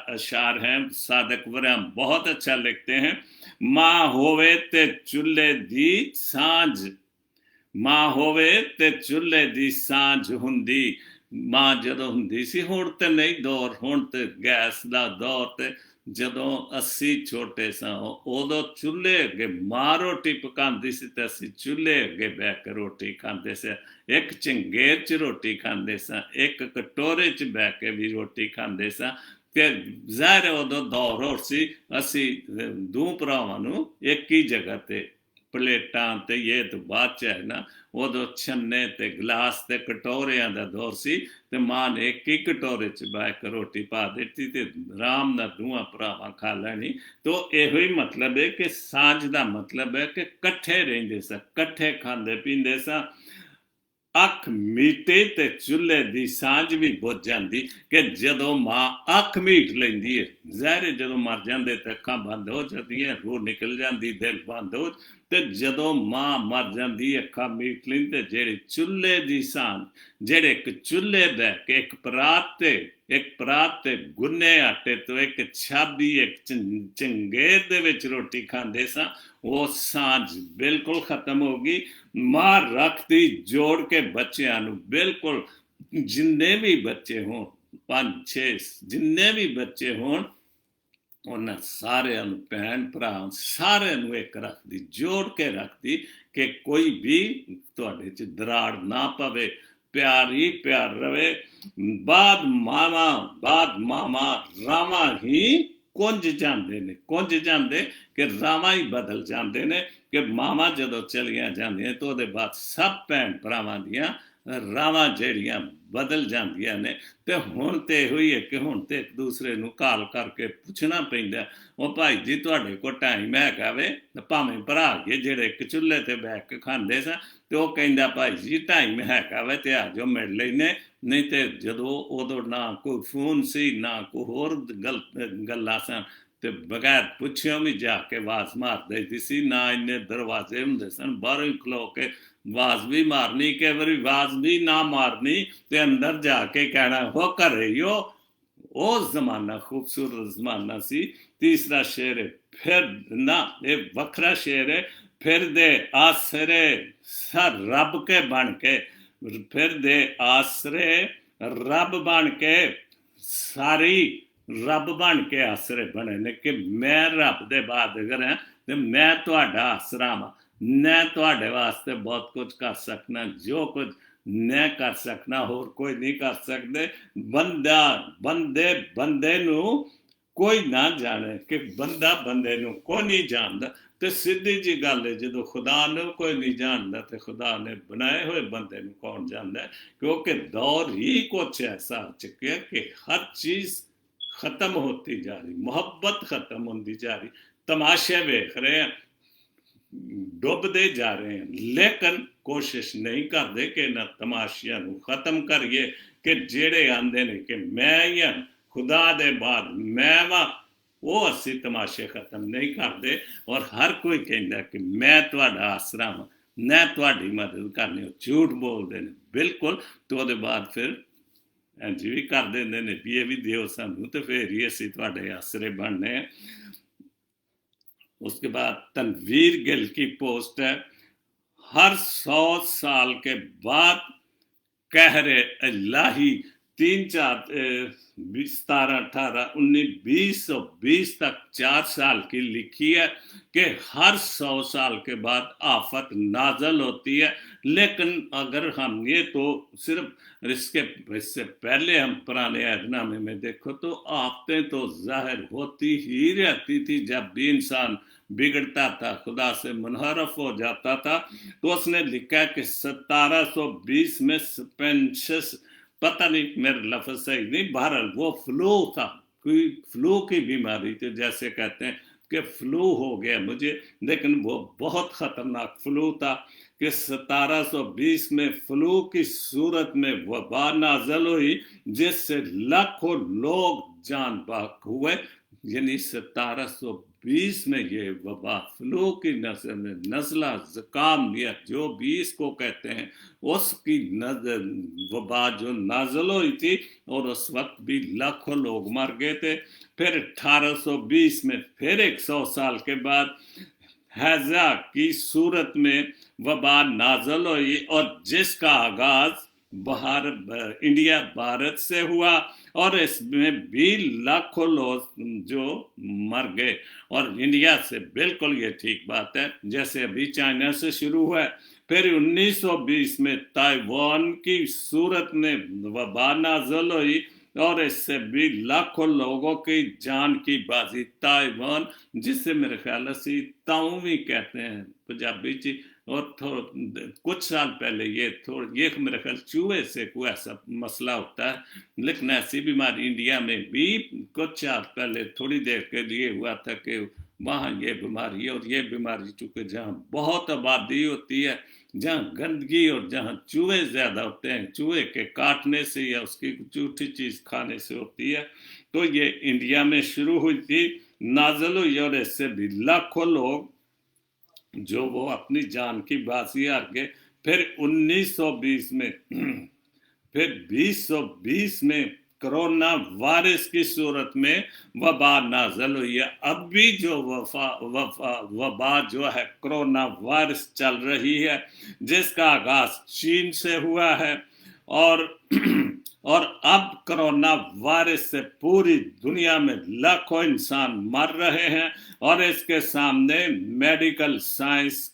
अशार हैं, सादक वराम बहुत अच्छा लिखते हैं। माँ होवे ते चुल्हे दी सांझ, माँ होवे ते चुल्हे दी सांझ हुंदी। माँ ਜਦੋਂ ਹੁੰਦੀ ਸੀ, ਹੁਣ ਤੇ ਨਹੀਂ ਦੌਰ, ਹੁਣ ਤੇ ਗੈਸ ਦਾ ਦੌਰ, ਤੇ ਜਦੋਂ ਅਸੀਂ ਛੋਟੇ ਸਾਂ ਉਦੋਂ ਚੁੱਲ੍ਹੇ ਅੱਗੇ ਮਾਂ ਰੋਟੀ ਪਕਾਉਂਦੀ ਸੀ ਤੇ ਅਸੀਂ ਚੁੱਲ੍ਹੇ ਅੱਗੇ ਬਹਿ ਕੇ ਰੋਟੀ ਖਾਂਦੇ ਸੀ। ਇੱਕ ਚੰਗੇਰ 'ਚ ਰੋਟੀ ਖਾਂਦੇ ਸਾਂ, ਇੱਕ ਕਟੋਰੇ 'ਚ ਬਹਿ ਕੇ ਵੀ ਰੋਟੀ ਖਾਂਦੇ ਸਾਂ। ਤੇ ਜ਼ਾਹਿਰ ਉਦੋਂ ਦੌਰ ਹੋਰ ਸੀ, ਅਸੀਂ ਦੋ ਭਰਾਵਾਂ ਨੂੰ ਇੱਕ ਹੀ ਜਗ੍ਹਾ ਤੇ ਪਲੇਟਾਂ ਤੇ ਇਹ ਤੋਂ ਬਾਅਦ 'ਚ ਹੈ ਨਾ, ਉਦੋਂ ਛੰਨੇ ਤੇ ਗਲਾਸ ਤੇ ਕਟੋਰਿਆਂ ਦਾ ਦੌਰ ਸੀ, ਤੇ ਮਾਂ ਨੇ ਇੱਕ ਹੀ ਕਟੋਰੇ 'ਚ ਬਹਿ ਕੇ ਰੋਟੀ ਪਾ ਦਿੱਤੀ ਤੇ ਆਰਾਮ ਨਾਲ ਦੋਵਾਂ ਭਰਾਵਾਂ ਖਾ ਲੈਣੀ। ਤੋ ਇਹੋ ਹੀ ਮਤਲਬ ਹੈ ਕਿ ਸਾਂਝ ਦਾ ਮਤਲਬ ਹੈ ਕਿ ਇਕੱਠੇ ਰਹਿੰਦੇ ਸਾਂ, ਇਕੱਠੇ ਖਾਂਦੇ ਪੀਂਦੇ ਸਾਂ। ਅੱਖ ਮੀਟੇ ਤੇ ਚੁੱਲ੍ਹੇ ਦੀ ਸਾਂਝ ਵੀ ਬੁੱਝ ਜਾਂਦੀ, ਕਿ ਜਦੋਂ ਮਾਂ ਅੱਖ ਮੀਟ ਲੈਂਦੀ ਹੈ, ਜ਼ਹਿਰੇ ਜਦੋਂ ਮਰ ਜਾਂਦੇ ਤੇ ਅੱਖਾਂ ਬੰਦ ਹੋ ਜਾਂਦੀਆਂ, ਰੂਹ ਨਿਕਲ ਜਾਂਦੀ, ਦਿਲ ਬੰਦ ਹੋ। ਤੇ ਜਦੋਂ ਮਾਂ ਮਰ ਜਾਂਦੀ, ਅੱਖਾਂ ਮੀਟ ਲੈਂਦੀ, ਤੇ ਜਿਹੜੀ ਚੁੱਲ੍ਹੇ ਦੀ ਸਾਂਝ, ਜਿਹੜੇ ਇੱਕ ਚੁੱਲ੍ਹੇ ਬਹਿ ਕੇ ਇੱਕ ਪਰਾਤ ਤੇ ਗੁੰਨੇ ਆਟੇ ਤੋਂ ਇੱਕ ਛਾਬੀ ਇੱਕ ਚੰਗੇਰ ਦੇ ਵਿੱਚ ਰੋਟੀ ਖਾਂਦੇ ਸਾਂ, ਉਹ ਸਾਂਝ ਬਿਲਕੁਲ ਖਤਮ ਹੋ ਗਈ। ਮਾਂ ਰੱਖਦੀ ਜੋੜ ਕੇ ਬੱਚਿਆਂ ਨੂੰ, ਬਿਲਕੁਲ ਜਿੰਨੇ ਵੀ ਬੱਚੇ ਹੋਣ, 5-6 ਜਿੰਨੇ ਵੀ ਬੱਚੇ ਹੋਣ, ਉਹਨਾਂ ਸਾਰਿਆਂ ਨੂੰ, ਭੈਣ ਭਰਾ ਸਾਰਿਆਂ ਨੂੰ ਇੱਕ ਰੱਖਦੀ, ਜੋੜ ਕੇ ਰੱਖਦੀ, ਕਿ ਕੋਈ ਵੀ ਤੁਹਾਡੇ 'ਚ ਦਰਾੜ ਨਾ ਪਵੇ, ਪਿਆਰ ਹੀ ਪਿਆਰ ਰਵੇ। ਬਾਦ ਮਾਵਾਂ ਰਾਵਾਂ ਹੀ ਕੁੰਝ ਜਾਂਦੇ ਨੇ, ਕੁੰਝ ਜਾਂਦੇ ਕਿ ਰਾਵਾਂ ਹੀ ਬਦਲ ਜਾਂਦੇ ਨੇ, ਕਿ ਮਾਵਾਂ ਜਦੋਂ ਚਲੀਆਂ ਜਾਂਦੀਆਂ ਤਾਂ ਉਹਦੇ ਬਾਅਦ ਸਭ ਭੈਣ ਭਰਾਵਾਂ ਦੀਆਂ ਰਾਵਾਂ ਜਿਹੜੀਆਂ ਬਦਲ ਜਾਂਦੀਆਂ ਨੇ। ਤੇ ਹੁਣ ਤੇ ਇਹੋ ਹੀ ਹੈ ਕਿ ਹੁਣ ਤੇ ਇੱਕ ਦੂਸਰੇ ਨੂੰ ਕਾਲ ਕਰਕੇ ਪੁੱਛਣਾ ਪੈਂਦਾ, ਉਹ ਭਾਈ ਜੀ ਤੁਹਾਡੇ ਕੋਲ ਟਾਈਮ ਹੈਗਾ ਵੇ? ਭਾਵੇਂ ਭਰਾ ਕੇ ਜਿਹੜੇ ਇੱਕ ਚੁੱਲ੍ਹੇ ਤੇ ਬੈਠ ਕੇ ਖਾਂਦੇ ਸਾਂ, ਤੇ ਉਹ ਕਹਿੰਦਾ ਭਾਈ ਜੀ ਟਾਈਮ ਹੈਗਾ ਵੇ ਤੇ ਆ ਜਾਓ ਮਿਲ ਲੈਨੇ। ਨਹੀਂ ਤੇ ਜਦੋਂ ਉਦੋਂ ਨਾ ਕੋਈ ਫੋਨ ਸੀ, ਨਾ ਕੋਈ ਹੋਰ ਗੱਲਾਂ ਸਨ, ਤੇ ਬਗੈਰ ਪੁੱਛਿਓ ਵੀ ਜਾ ਕੇ ਆਵਾਜ਼ ਮਾਰ ਦਈਦੀ ਸੀ। ਨਾ ਇੰਨੇ ਦਰਵਾਜ਼ੇ ਹੁੰਦੇ ਸਨ, ਬਾਹਰੋਂ ਹੀ ਖਲੋ ਕੇ ਆਵਾਜ਼ ਵੀ ਮਾਰਨੀ, ਕਈ ਵਾਰੀ ਆਵਾਜ਼ ਵੀ ਨਾ ਮਾਰਨੀ ਤੇ ਅੰਦਰ ਜਾ ਕੇ ਕਹਿਣਾ ਹੋ ਘਰੇ ਹੀ ਹੋ। ਉਹ ਜ਼ਮਾਨਾ ਖੂਬਸੂਰਤ ਜ਼ਮਾਨਾ ਸੀ। ਤੀਸਰਾ ਸ਼ੇਰ ਹੈ, ਫਿਰ ਨਾ ਇਹ ਵੱਖਰਾ ਸ਼ੇਰ ਹੈ, ਫਿਰਦੇ ਆਸਰੇ ਸਰ ਰੱਬ ਕੇ ਬਣ ਕੇ, ਫਿਰਦੇ ਆਸਰੇ ਰੱਬ ਬਣ ਕੇ, ਸਾਰੀ ਰੱਬ ਬਣ ਕੇ ਆਸਰੇ ਬਣੇ ਨੇ, ਕਿ ਮੈਂ ਰੱਬ ਦੇ ਬਾਦਗਰ ਹਾਂ ਤੇ ਮੈਂ ਤੁਹਾਡਾ ਆਸਰਾ ਵਾਂ। ਮੈਂ ਤੁਹਾਡੇ ਵਾਸਤੇ ਬਹੁਤ ਕੁਝ ਕਰ ਸਕਣਾ, ਜੋ ਕੁਝ ਮੈਂ ਕਰ ਸਕਣਾ ਹੋਰ ਕੋਈ ਨਹੀਂ ਕਰ ਸਕਦੇ। ਬੰਦੇ ਨੂੰ ਕੋਈ ਨਾ ਜਾਣੇ, ਕਿ ਬੰਦਾ ਬੰਦੇ ਨੂੰ ਕੋਈ ਨਹੀਂ ਜਾਣਦਾ। ਤੇ ਸਿੱਧੀ ਜੀ ਗੱਲ ਹੈ, ਜਦੋਂ ਖੁਦਾ ਨੂੰ ਕੋਈ ਨਹੀਂ ਜਾਣਦਾ ਤੇ ਖੁਦਾ ਨੇ ਬਣਾਏ ਹੋਏ ਬੰਦੇ ਨੂੰ ਕੌਣ ਜਾਣਦਾ? ਕਿਉਂਕਿ ਦੌਰ ਹੀ ਕੁਛ ਐਸਾ ਚੁੱਕਿਆ ਕਿ ਹਰ ਚੀਜ਼ ਖਤਮ ਹੋਤੀ ਜਾ ਰਹੀ, ਮੁਹੱਬਤ ਖਤਮ ਹੁੰਦੀ ਜਾ ਰਹੀ, ਤਮਾਸ਼ੇ ਵੇਖ ਰਹੇ हैं, ਡੁੱਬਦੇ ਜਾ ਰਹੇ हैं, ਲੇਕਿਨ ਕੋਸ਼ਿਸ਼ ਨਹੀਂ ਕਰਦੇ ਕਿ ਇਹਨਾਂ ਤਮਾਸ਼ਿਆਂ ਨੂੰ ਖਤਮ ਕਰੀਏ। ਕਿ ਜਿਹੜੇ ਆਂਦੇ ਨੇ ਕਿ ਮੈਂ ਹੀ ਹਾਂ, ਖੁਦਾ ਦੇ ਬਾਅਦ ਮੈਂ ਵਾਂ, ਉਹ ਅਸੀਂ ਤਮਾਸ਼ੇ ਖਤਮ ਨਹੀਂ ਕਰਦੇ। ਔਰ ਹਰ ਕੋਈ ਕਹਿੰਦਾ ਕਿ ਮੈਂ ਤੁਹਾਡਾ ਆਸਰਾ ਵਾਂ, ਮੈਂ ਤੁਹਾਡੀ ਮਦਦ ਕਰਨੀ। ਉਹ ਝੂਠ ਬੋਲਦੇ ਨੇ ਬਿਲਕੁਲ। ਤੇ ਉਹਦੇ ਬਾਅਦ ਫਿਰ ਇੰਝ ਵੀ ਕਰ ਦਿੰਦੇ ਨੇ ਵੀ ਇਹ ਵੀ ਦਿਓ ਸਾਨੂੰ, ਤੇ ਫਿਰ ਹੀ ਅਸੀਂ ਤੁਹਾਡੇ ਆਸਰੇ ਬਣਨੇ ਆ। उसके बाद तनवीर गिल की पोस्ट है, हर 100 साल के बाद कहरे इलाही 3-4 17 18 19 20 और 20 तक 4 साल की लिखी है कि हर 100 साल के बाद आफत नाजल होती है। लेकिन अगर हम ये तो सिर्फ इससे पहले हम पुराने ऐदनामे में देखो तो आफतें तो जाहिर होती ही रहती थी। जब भी इंसान बिगड़ता था, खुदा से मुनहरफ हो जाता था, तो उसने लिखा कि 1720 में स्पेंशस, पता नहीं मेरे लफ्ज सही नहीं, बहरहाल वो फ्लू था, कोई फ्लू की बीमारी थी, जैसे कहते हैं कि फ्लू हो गया मुझे, लेकिन वो बहुत खतरनाक फ्लू था कि 1720 में फ्लू की सूरत में वबा नाजल हुई, जिससे लाखों लोग जान बाक हुए। यानी 1720 में ये वबा फ्लू की नजर में नज़ला ज़ुकाम या जो भी इसको कहते हैं, उसकी वबा जो नाजल हुई थी, और उस वक्त भी लाखों लोग मर गए थे। फिर 1820 में फिर 100 साल के बाद हैजा की सूरत में वबा नाजल हुई, और जिसका आगाज इंडिया भारत से हुआ, और इसमें भी लाखों लोग जो मर गए। और इंडिया से बिल्कुल ये ठीक बात है, जैसे अभी चाइना से शुरू हुआ है, फिर 1920 में ताइवान की सूरत में वबा नाजल हुई, और इससे भी लाखों लोगों की जान की बाजी। ताइवान, जिसे मेरे ख्याल से ताऊ भी कहते हैं पंजाबी जी, और कुछ साल पहले ये मेरे ख्याल चूहे से कोई ऐसा मसला होता है, लेकिन ऐसी बीमारी इंडिया में भी कुछ साल पहले थोड़ी देर के लिए हुआ था कि वहाँ ये बीमारी और ये बीमारी, चूँकि जहाँ बहुत आबादी होती है, जहाँ गंदगी और जहाँ चूहे ज़्यादा होते हैं, चूहे के काटने से या उसकी झूठी चीज़ खाने से होती है। तो ये इंडिया में शुरू हुई थी नाज़ल और इससे भी लाखों लोग जो वो अपनी जान की बाजी हार गए। फिर 1920 में फिर 2020 में कोरोना वायरस की सूरत में वबा नाजल हुई है। अब भी जो वबा जो है कोरोना वायरस चल रही है, जिसका आगाज चीन से हुआ है, और और अब कोरोना वायरस से पूरी दुनिया में लाखों इंसान मर रहे हैं, और इसके सामने मेडिकल साइंस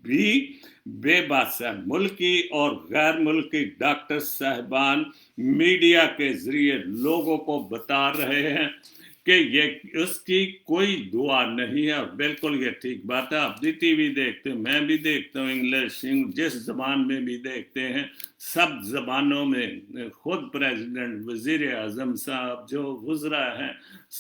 भी बेबस है। मुल्की और गैर मुल्की डॉक्टर साहबान मीडिया के जरिए लोगों को बता रहे हैं कि ये उसकी कोई दुआ नहीं है। और बिल्कुल ये ठीक बात है। आप भी टीवी देखते हो, मैं भी देखता हूँ, इंग्लिश जिस जबान में भी देखते हैं, सब जबानों में खुद प्रेसिडेंट, वजीर आजम साहब जो गुजरा हैं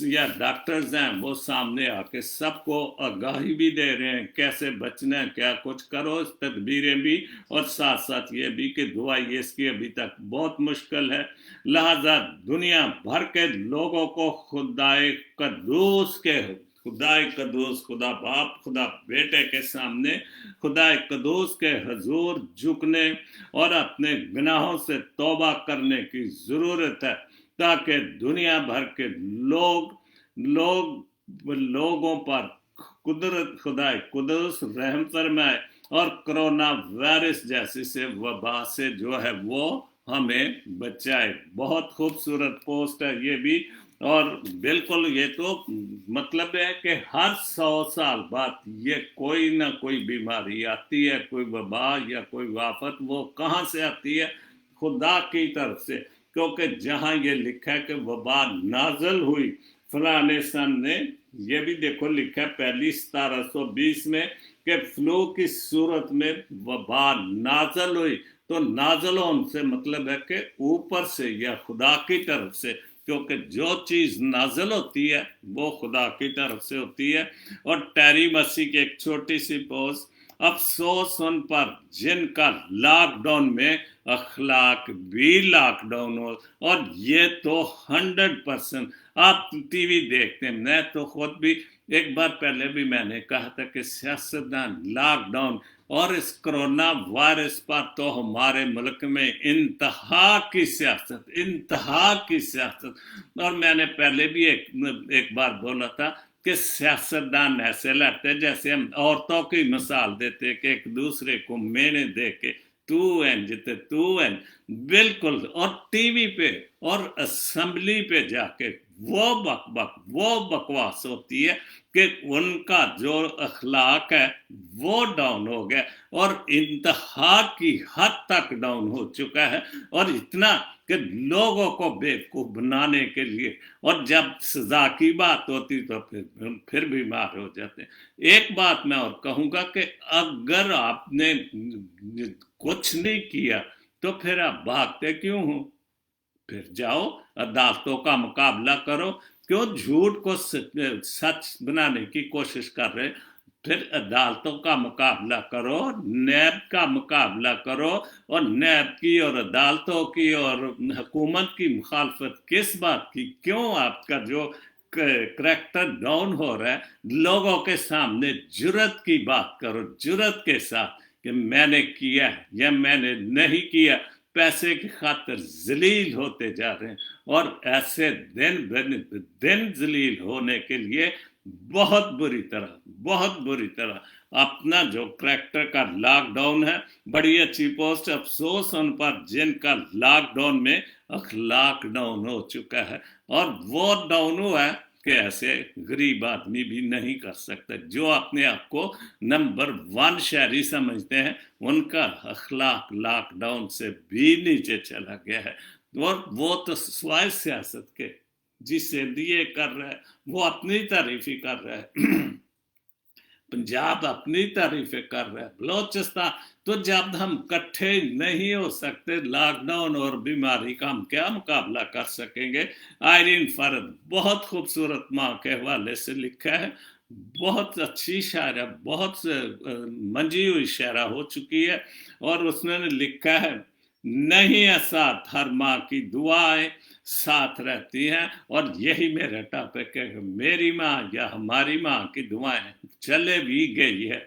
या डॉक्टर्स हैं, वो सामने आके सबको आगाही भी दे रहे हैं कैसे बचना है, क्या कुछ करो, तदबीरें भी, और साथ साथ ये भी कि दुआई इसकी अभी तक बहुत मुश्किल है। लिहाजा दुनिया भर के लोगों को खुदाए कद्दूस के खुदाए कद्दूस, खुदा बाप खुदा बेटे के सामने खुदाए कद्दूस के हजूर झुकने और अपने गुनाहों से तौबा करने की ज़रूरत है, ताकि दुनिया भर के लोगों पर कुदरत खुदाए कुदस रहम फरमाए और कोरोना वायरस जैसे से वबा से जो है वो हमें बचाए। बहुत खूबसूरत पोस्ट है ये भी। और बिल्कुल ये तो मतलब है कि हर 100 साल बाद ये कोई ना कोई बीमारी आती है, कोई वबा या कोई आफत। वो कहाँ से आती है? खुदा की तरफ से, क्योंकि जहाँ ये लिखा है कि वबा नाजल हुई फलाने सन ने, ये भी देखो लिखा है पहली 1720 में कि फ्लू की सूरत में वबा नाजल हुई। तो नाजल होने से मतलब है कि ऊपर से या खुदा की तरफ से, क्योंकि जो चीज नाजल होती है वो खुदा की तरफ से होती है। और टेरी मसी की एक छोटी सी पोस्ट, अफसोस उन पर जिनका लॉकडाउन में अखलाक भी लॉकडाउन हो। और ये तो 100% आप टीवी देखते हैं, मैं तो खुद भी एक बार पहले भी मैंने कहा था कि सियासतदान लॉकडाउन और इस कोरोना वायरस पर तो हमारे मुल्क में इंतहा की सियासत। और मैंने पहले भी एक बार बोला था कि सियासतदान ऐसे लड़ते हैं जैसे हम औरतों की मिसाल देते कि एक दूसरे को मेने दे के तू जिते तू बिल्कुल। और टीवी पे और असेंबली पे जाके वो बकवास होती है कि उनका जो अखलाक है वो डाउन हो गया और इंतहा की हद तक डाउन हो चुका है। और इतना कि लोगों को बेवकूफ बनाने के लिए, और जब सजा की बात होती तो फिर बीमार हो जाते। एक बात मैं और कहूंगा कि अगर आपने कुछ नहीं किया तो फिर आप भागते क्यों हो? फिर जाओ अदालतों का मुकाबला करो। क्यों झूठ को सच बनाने की कोशिश कर रहे? फिर अदालतों का मुकाबला करो, नैब का मुकाबला करो। और नैब की और अदालतों की और हुकूमत की मुखालफत किस बात की? क्यों आपका जो करैक्टर डाउन हो रहा है? लोगों के सामने जुर्रत की बात करो, जुर्रत के साथ कि मैंने किया या मैंने नहीं किया। पैसे की खातिर जलील होते जा रहे हैं, और ऐसे दिन जलील होने के लिए बहुत बुरी तरह अपना जो करैक्टर का लॉकडाउन है। बड़ी अच्छी पोस्ट, अफसोस उन पर जिनका लॉकडाउन में अखलाक डाउन हो चुका है। और वो डाउन हुआ है कि ऐसे गरीब आदमी भी नहीं कर सकते। जो अपने आप को नंबर 1 शहरी समझते हैं, उनका अखलाक लॉकडाउन से भी नीचे चला गया है। और वो तो स्वाय सियासत के जिसे दिए कर रहा है, वो अपनी तारीफ ही कर रहा है। पंजाब अपनी तारीफें कर रहा है, बलोचिस्तान। तो जब हम इकट्ठे नहीं हो सकते लॉकडाउन और बीमारी का, हम क्या मुकाबला कर सकेंगे। आयरीन फरद बहुत खूबसूरत माँ के हवाले से लिखा है, बहुत अच्छी शायरा, बहुत मंजी हुई शायरा हो चुकी है। और उसने लिखा है, नहीं है साथ हर माँ की दुआएं साथ रहती हैं। और यही मेरा टॉपिक है, मेरी माँ या हमारी माँ की दुआएं चले भी गई है,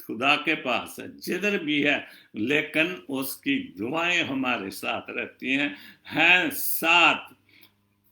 खुदा के पास है, जिधर भी है, लेकिन उसकी दुआएं हमारे साथ रहती हैं साथ।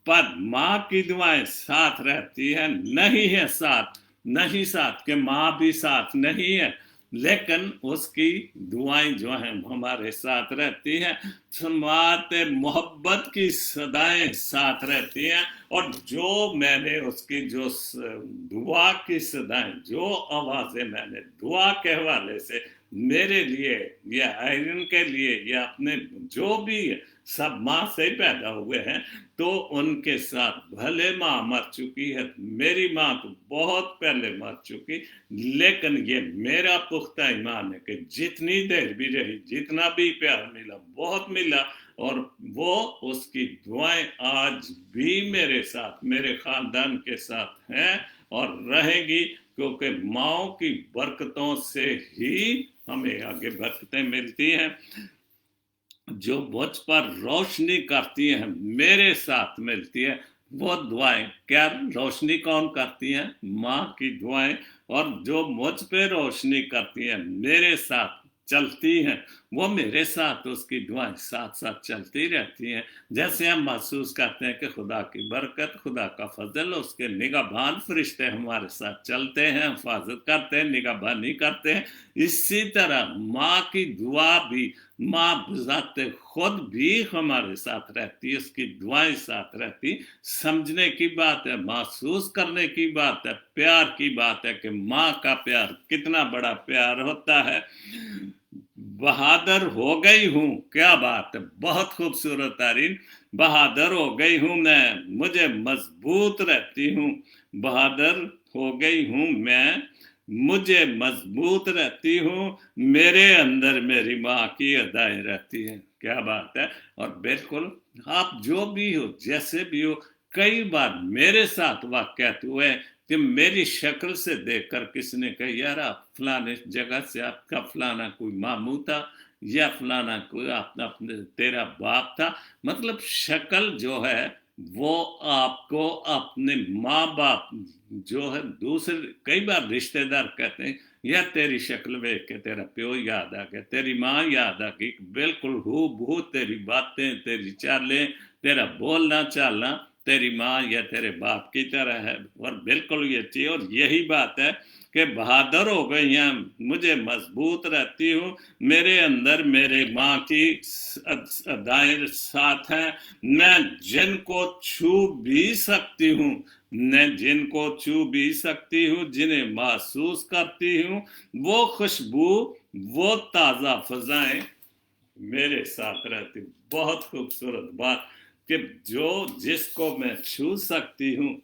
पर माँ की दुआएं साथ रहती है, नहीं है साथ, नहीं साथ के माँ भी साथ नहीं है, लेकिन उसकी दुआएं जो हैं हमारे साथ रहती हैं। समात मोहब्बत की सदाएं साथ रहती हैं। और जो मैंने उसकी जो दुआ की सदाएं, जो आवाज़ें मैंने दुआ के हवाले से मेरे लिए या आयरन के लिए या अपने जो भी सब माँ से पैदा हुए हैं, तो उनके साथ भले माँ मर चुकी है, मेरी माँ तो बहुत पहले मर चुकी, लेकिन ये मेरा पुख्ता ईमान है कि जितनी देर भी रही, जितना भी प्यार मिला, बहुत मिला। और वो उसकी दुआएं आज भी मेरे साथ, मेरे खानदान के साथ हैं और रहेगी, क्योंकि माँओं की बरकतों से ही हमें आगे बरकतें मिलती हैं। जो मुझ पर रोशनी करती हैं मेरे साथ मिलती है वो दुआएं। क्या रोशनी कौन करती है? माँ की दुआएं। और जो मुझ पे रोशनी करती हैं, मेरे साथ चलती हैं, वो मेरे साथ उसकी दुआएं साथ साथ चलती रहती हैं। जैसे हम महसूस करते हैं कि खुदा की बरकत, खुदा का फजल, उसके निगाहबान फरिश्ते हमारे साथ चलते हैं, हिफाजत करते हैं, निगाहबानी करते हैं, इसी तरह माँ की दुआ भी, माँ बजाते खुद भी हमारे साथ रहती है, उसकी दुआएं साथ रहती। समझने की बात है, महसूस करने की बात है, प्यार की बात है कि माँ का प्यार कितना बड़ा प्यार होता है। बहादुर हो गई हूँ, क्या बात है, बहुत खूबसूरत तारीन। बहादुर हो गई हूँ मैं, मुझे मजबूत रहती हूँ। बहादुर हो गई हूँ मैं, मुझे मजबूत रहती हूँ, मेरे अंदर मेरी माँ की अदाएं रहती हैं। क्या बात है। और बिल्कुल आप जो भी हो, जैसे भी हो, कई बार मेरे साथ वाक़यात हुए कि मेरी शक्ल से देखकर किसी ने कहा, यार आप फलाने जगह से, आपका फलाना कोई मामू था या फलाना कोई अपने तेरा बाप था। मतलब शक्ल जो है वो आपको अपने माँ बाप जो है, दूसरे कई बार रिश्तेदार कहते हैं, या तेरी शक्ल देख के तेरा प्यो याद आ गया, तेरी माँ याद आ गई, बिल्कुल हूबहू तेरी बातें, तेरी चालें, तेरा बोलना चालना तेरी माँ या तेरे बाप की तरह है। और बिल्कुल ये चीज, और यही बात है कि बहादुर हो गई हैं, मुझे मजबूत रहती हूँ, मेरे अंदर मेरे माँ की अदाएं साथ हैं। मैं जिनको छू भी सकती हूँ, मैं जिनको छू भी सकती हूँ, जिन्हें महसूस करती हूँ, वो खुशबू, वो ताज़ा फजाएं मेरे साथ रहती। बहुत खूबसूरत बात कि जो जिसको मैं छू सकती हूँ,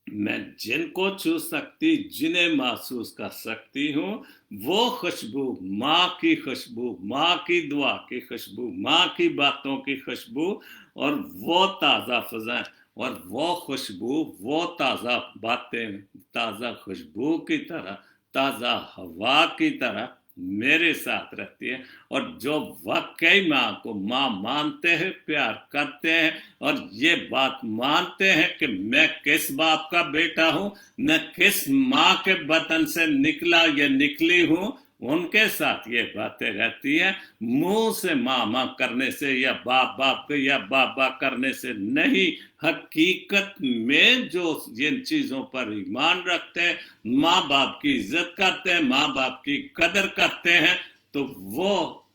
मैं जिनको छू सकती, जिन्हें महसूस कर सकती हूँ, वो खुशबू, माँ की खुशबू, माँ की दुआ की खुशबू, माँ की बातों की खुशबू, और वो ताज़ा फजाएं और वो खुशबू, वो ताज़ा बातें, ताज़ा खुशबू की तरह, ताज़ा हवा की तरह मेरे साथ रहती है। और जो वाकई माँ को माँ मानते हैं, प्यार करते हैं, और ये बात मानते हैं कि मैं किस बाप का बेटा हूँ, मैं किस माँ के बतन से निकला या निकली हूँ, उनके साथ ये बातें रहती हैं। मुंह से माँ माँ करने से या बाप बाप के या बाबा करने से नहीं, हकीकत में जो जिन चीजों पर ईमान रखते हैं, माँ बाप की इज्जत करते हैं, माँ बाप की कदर करते हैं, तो वो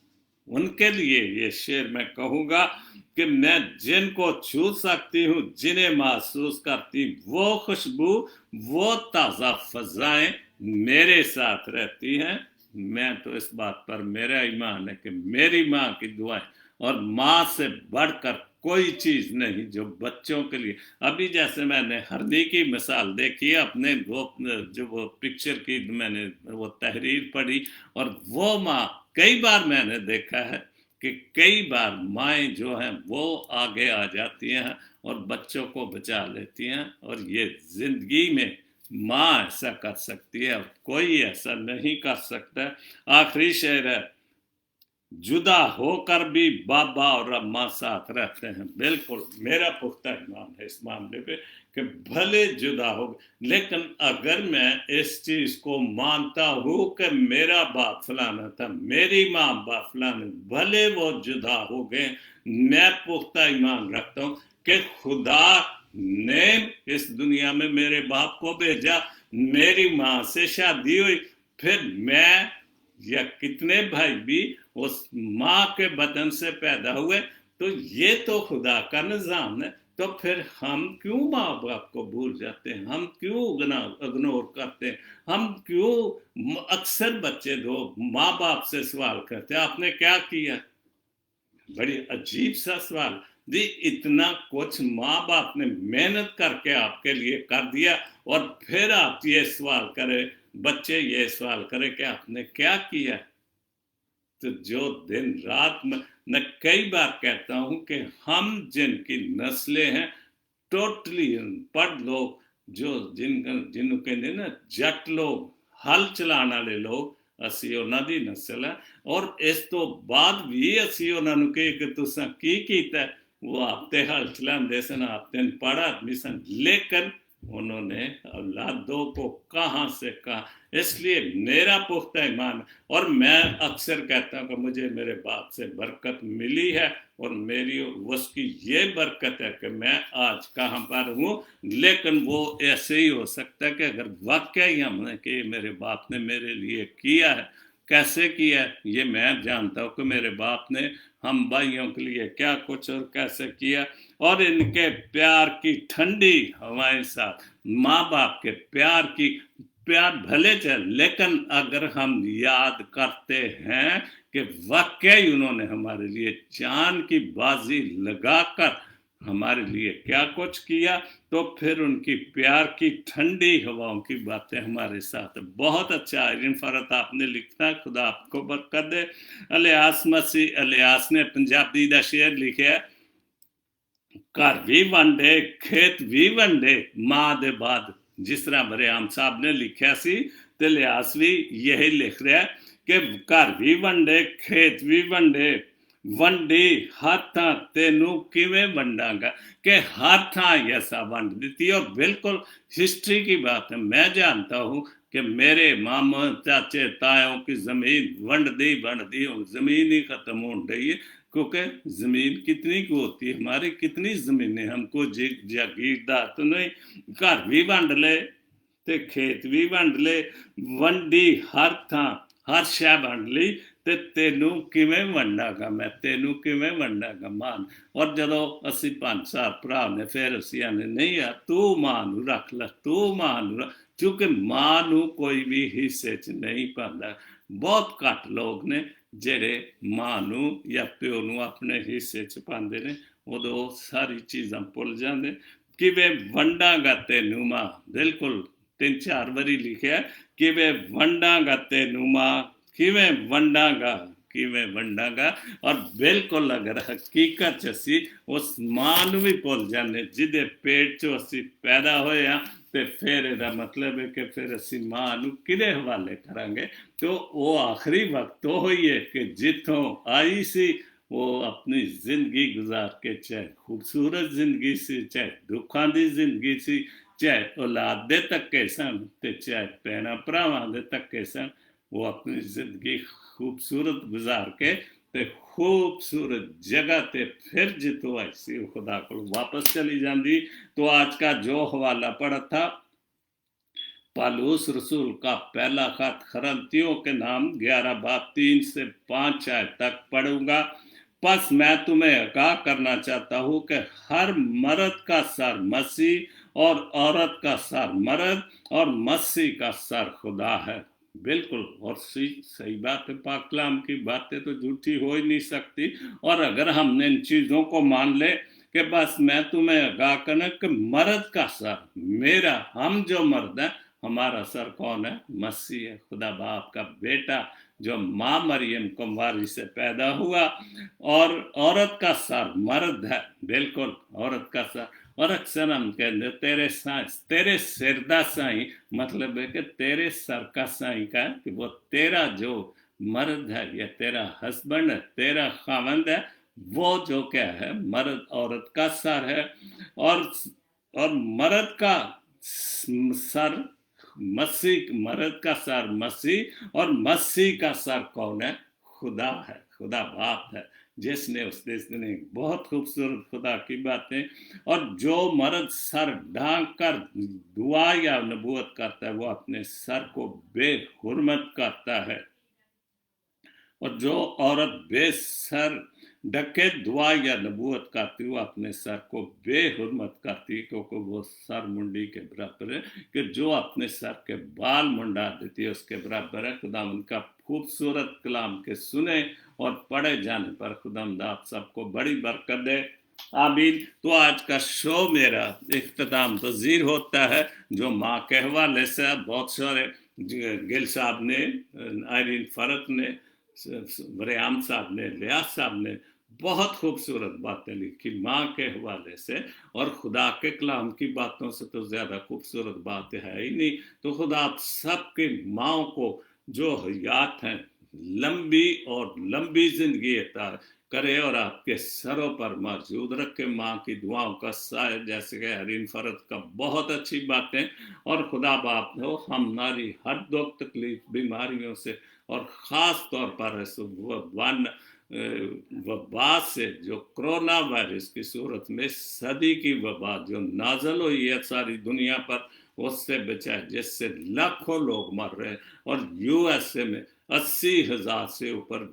उनके लिए ये शेर मैं कहूँगा कि मैं जिनको छू सकती हूँ, जिन्हें महसूस करती, वो खुशबू, वो ताज़ा फजाएं मेरे साथ रहती हैं। मैं तो इस बात पर मेरा ईमान है कि मेरी माँ की दुआएं, और माँ से बढ़कर कोई चीज नहीं जो बच्चों के लिए। अभी जैसे मैंने हरदी की मिसाल देखी है, अपने वो पिक्चर की मैंने वो तहरीर पढ़ी, और वो माँ कई बार मैंने देखा है कि कई बार माएँ जो हैं वो आगे आ जाती हैं और बच्चों को बचा लेती हैं, और ये जिंदगी में माँ ऐसा कर सकती है, कोई ऐसा नहीं कर सकता। आखिरी शेर है, जुदा होकर भी बाबा और अम्मा साथ रहते हैं। बिल्कुल मेरा पुख्ता ईमान है इस मामले पे कि भले जुदा हो, लेकिन अगर मैं इस चीज को मानता हूं कि मेरा बाप फलाना था, मेरी माँ बाप फलाना, भले वो जुदा हो गए, मैं पुख्ता ईमान रखता हूं कि खुदा ने इस दुनिया में मेरे बाप को भेजा, मेरी माँ से शादी हुई, फिर मैं या कितने भाई भी उस माँ के बदन से पैदा हुए, तो ये तो खुदा का निजाम है। तो फिर हम क्यों माँ बाप को भूल जाते हैं, हम क्यों इग्नोर करते हैं, हम क्यों अक्सर बच्चे दो माँ बाप से सवाल करते हैं आपने क्या किया। बड़ी अजीब सा सवाल जी, इतना कुछ माँ बाप ने मेहनत करके आपके लिए कर दिया, और फिर आप ये सवाल करें, बच्चे ये सवाल करें कि आपने क्या किया। तो जो दिन रात मैं कई बार कहता हूं कि हम जिनकी नस्लें हैं टोटली अनपढ़ लोग, जो जिन्हों कहते ना जट लोग, हल चलाने वाले लोग, ਅਸੀਂ ਉਹਨਾਂ ਦੀ ਨਸਲ ਹੈ, ਔਰ ਇਸ ਤੋਂ ਬਾਅਦ ਵੀ ਅਸੀਂ ਉਹਨਾਂ ਨੂੰ ਕਹੇ ਕਿ ਤੁਸੀਂ ਕੀ ਕੀਤਾ, वो आपते हल चलाते सन, आपते अनपढ़ आदमी सन, लेकिन उन्होंने औलादों को कहाँ से कहा। इसलिए मेरा पुख्ता ईमान, और मैं अक्सर कहता हूँ कि मुझे मेरे बाप से बरकत मिली है, और मेरी उसकी ये बरकत है कि मैं आज कहाँ पर हूँ। लेकिन वो ऐसे ही हो सकता है कि अगर वाकई हमने कि मेरे बाप ने मेरे लिए किया है, कैसे किया है ये मैं जानता हूँ कि मेरे बाप ने हम भाइयों के लिए क्या कुछ और कैसे किया, और इनके प्यार की ठंडी हवाएं साथ, माँ बाप के प्यार भले चल, लेकिन अगर हम याद करते हैं कि वाकई उन्होंने हमारे लिए जान की बाजी लगाकर हमारे लिए क्या कुछ किया, तो फिर उनकी प्यार की ठंडी हवाओं की बातें हमारे साथ। बहुत अच्छा आयरन फरत आपने लिखा, खुदा आपको बरकत दे। अलियास मसीह अलियास ने पंजाबी का शेर लिखा, घर भी वंडे खेत भी वंडे माँ दे बाद। जिस तरह बरेआम साहब ने लिखा सी, ते लियास भी यही लिख रहा है कि घर भी वंडे खेत भी वंडे, वंडी हर थां तेनू किवें वंडांगा, कि हर थां ऐसा वंड दी। और बिल्कुल हिस्ट्री की बात है, मैं जानता हूँ कि मेरे मामा चाचे तायों की जमीन वंडदी जमीन ही खत्म हो रही है, क्योंकि जमीन कितनी को होती है, हमारी कितनी जमीनें, हमको जागीरदार तो नहीं। घर भी वंड ले ते खेत भी वंड ले, वंडी हर थां हर शह वंड ली, ਤੇ ਤੈਨੂੰ ਕਿਵੇਂ ਵੰਡਾਂਗਾ ਮੈਂ, ਤੈਨੂੰ ਕਿਵੇਂ ਵੰਡਾਂਗਾ ਮਾਂ। ਔਰ ਜਦੋਂ ਅਸੀਂ 5 ਸਾਲ ਭਰਾ ਨੇ, ਫਿਰ ਅਸੀਂ ਆਨੇ ਨਹੀਂ ਯਾਰ ਤੂੰ ਮਾਂ ਨੂੰ ਰੱਖ ਲੈ, ਤੂੰ ਮਾਂ ਨੂੰ, ਕਿਉਂਕਿ ਮਾਂ ਨੂੰ ਕੋਈ ਵੀ ਹਿੱਸੇ 'ਚ ਨਹੀਂ ਪਾਉਂਦਾ। ਬਹੁਤ ਘੱਟ ਲੋਕ ਨੇ ਜਿਹੜੇ ਮਾਂ ਨੂੰ ਜਾਂ ਪਿਓ ਨੂੰ ਆਪਣੇ ਹਿੱਸੇ 'ਚ ਪਾਉਂਦੇ ਨੇ, ਉਦੋਂ ਸਾਰੀ ਚੀਜ਼ਾਂ ਭੁੱਲ ਜਾਂਦੇ। ਕਿਵੇਂ ਵੰਡਾਂਗਾ ਤੈਨੂੰ ਮਾਂ, ਬਿਲਕੁਲ 3-4 ਵਾਰੀ ਲਿਖਿਆ, ਕਿਵੇਂ ਵੰਡਾਂਗਾ ਤੈਨੂੰ ਮਾਂ, किवें वंडांगा। और बिल्कुल अगर हकीकत च असी उस मां नूं भी भुल जाने जिहदे पेट चो असी पैदा होए हां, ते फिर इहदा मतलब है कि फिर असी मां नूं किहदे हवाले करांगे। तो वो आखिरी वक्त वो ही है कि जिथों आई सी वो अपनी जिंदगी गुजार के, चाहे खूबसूरत जिंदगी सी, चाहे दुखां दी जिंदगी सी, चाहे औलाद दे धक्के सन, ते चाहे भैणां भरावां दे धक्के सन, वो अपनी जिंदगी खूबसूरत गुजार के ते खूबसूरत जगह ते फिर जितो आई सी खुदा को वापस चली जाती। तो आज का जो हवाला पढ़ा था, पालूस रसूल का पहला खत खरंतियों के नाम 11 बाब 3 से 5 आयत तक पढ़ूंगा। बस मैं तुम्हें आगाह करना चाहता हूँ कि हर मर्द का सर मसीह और औरत का सर मर्द और मसीह का सर खुदा है। बिल्कुल, और सही बात है, पाक कलाम की बातें तो झूठी हो ही नहीं सकती। और अगर हमने इन चीज़ों को मान ले کہ بس میں تمہیں آگاہ کرنا کہ مرد کا سر میرا، ہم جو مرد ہیں ہمارا سر کون ہے؟ مسیح ہے، خدا باپ کا بیٹا جو ماں مریم کمواری سے پیدا ہوا، اور عورت کا سر مرد ہے، بالکل عورت کا سر۔ اور اکثر ہم کہتے تیرے سر دا سائیں، مطلب ہے کہ تیرے سر کا سائیں کا ہے کہ وہ تیرا جو مرد ہے یا تیرا ہسبینڈ ہے، تیرا خاوند ہے، وہ جو کیا ہے مرد عورت کا سر ہے، اور مرد کا سر مسیح، مرد کا سر مسیح، اور مسیح کا سر کون ہے؟ خدا ہے، خدا باپ ہے، جس نے اس نے بہت خوبصورت خدا کی باتیں۔ اور جو مرد سر ڈھانک کر دعا یا نبوت کرتا ہے وہ اپنے سر کو بے حرمت کرتا ہے، اور جو عورت بے سر ڈھکے دعا یا نبوت کرتی وہ اپنے سر کو بے حرمت کرتی، کیونکہ وہ سر منڈی کے برابر ہے، کہ جو اپنے سر کے بال منڈا دیتی ہے اس کے برابر ہے۔ خداوند کا خوبصورت کلام کے سنے اور پڑھے جانے پر خداوند آپ سب کو بڑی برکت دے، آمین۔ تو آج کا شو میرا اختتام پذیر ہوتا ہے، جو ماں کے حوالے سے بہت سارے گل صاحب نے، آئرین فرق نے، ریام صاحب نے، لیاس صاحب نے بہت خوبصورت باتیں لکھی ماں کے حوالے سے، اور خدا کے کلام کی باتوں سے تو زیادہ خوبصورت بات ہے ہی نہیں۔ تو خدا آپ سب کے ماں کو جو حیات ہیں لمبی اور لمبی زندگی عطا کرے، اور آپ کے سروں پر موجود رکھے ماں کی دعاؤں کا سایہ، جیسے کہ ہرین فرد کا بہت اچھی باتیں، اور خدا باپ ہو ہماری ہر دکھ تکلیف بیماریوں سے، اور خاص طور پر وبا سے، جو کرونا وائرس کی صورت میں صدی کی وبا جو نازل ہوئی ہے ساری دنیا پر، اس سے بچائے، جس سے لاکھوں لوگ مر رہے ہیں، اور یو ایس اے میں 80,000 سے اوپر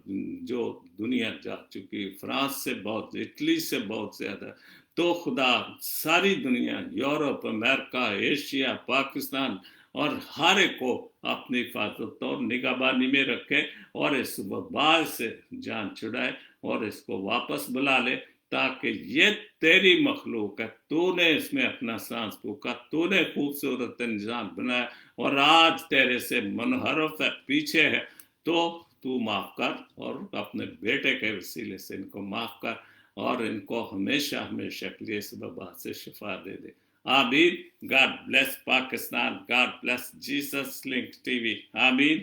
جو دنیا جا چکی، فرانس سے بہت، اٹلی سے بہت زیادہ۔ تو خدا ساری دنیا، یورپ، امریکہ، ایشیا، پاکستان، اور ہر ایک کو اپنی حفاظت اور نگہبانی میں رکھے، اور اس وبا سے جان چھڑائے، اور اس کو واپس بلا لے، تاکہ یہ تیری مخلوق ہے، تو نے اس میں اپنا سانس پھونکا، تو نے خوبصورت انسان بنایا، اور آج تیرے سے منحرف ہے، پیچھے ہے، تو معاف کر، اور اپنے بیٹے کے وسیلے سے ان کو معاف کر، اور ان کو ہمیشہ ہمیشہ کے لیے اس وبا سے شفا دے دے، آمین۔ God bless Pakistan. God bless Jesus Link TV. آمین۔